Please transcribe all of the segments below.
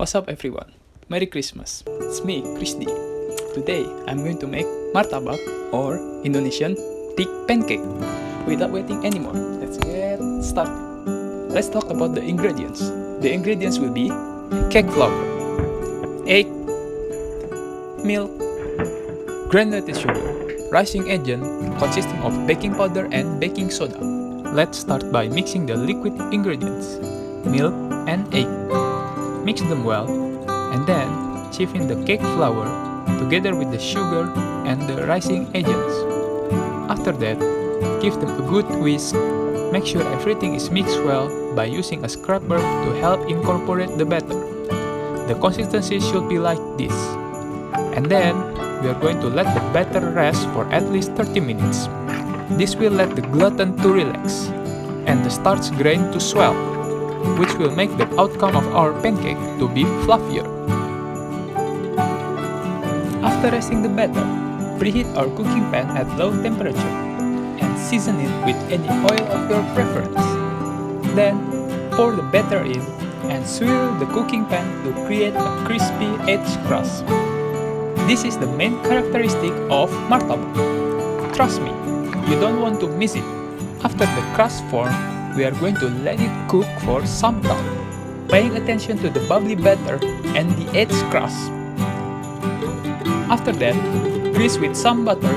What's up everyone? Merry Christmas. It's me, Krisdi. Today I'm going to make martabak or Indonesian thick pancake. Without waiting anymore, let's get started. Let's talk about the ingredients. The ingredients will be cake flour, egg, milk, granulated sugar, rising agent consisting of baking powder and baking soda. Let's start by mixing the liquid ingredients, milk and egg. Mix them well, and then sieve in the cake flour together with the sugar and the rising agents. After that, give them a good whisk. Make sure everything is mixed well by using a scraper to help incorporate the batter. The consistency should be like this. And then, we are going to let the batter rest for at least 30 minutes. This will let the gluten to relax and the starch grain to swell, which will make the outcome of our pancake to be fluffier. After resting the batter, preheat our cooking pan at low temperature and season it with any oil of your preference. Then, pour the batter in and swirl the cooking pan to create a crispy edge crust. This is the main characteristic of martabak. Trust me, you don't want to miss it. After the crust forms, we are going to let it cook for some time, paying attention to the bubbly batter and the edge crust. After that, grease with some butter,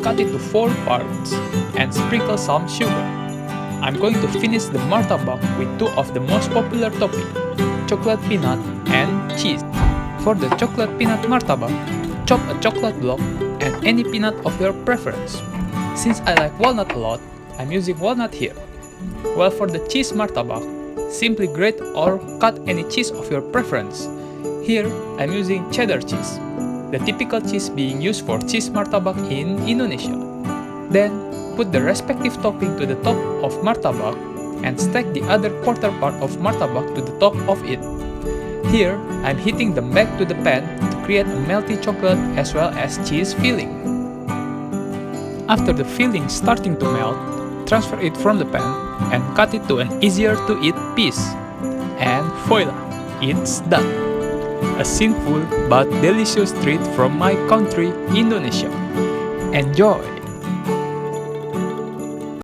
cut it to 4 parts, and sprinkle some sugar. I'm going to finish the martabak with 2 of the most popular toppings, chocolate peanut and cheese. For the chocolate peanut martabak, chop a chocolate block and any peanut of your preference. Since I like walnut a lot, I'm using walnut here. While for the cheese martabak, simply grate or cut any cheese of your preference. Here, I'm using cheddar cheese, the typical cheese being used for cheese martabak in Indonesia. Then, put the respective topping to the top of martabak and stack the other quarter part of martabak to the top of it. Here, I'm heating them back to the pan to create a melty chocolate as well as cheese filling. After the filling starting to melt, transfer it from the pan and cut it to an easier to eat piece. And voila, it's done! A sinful but delicious treat from my country, Indonesia. Enjoy!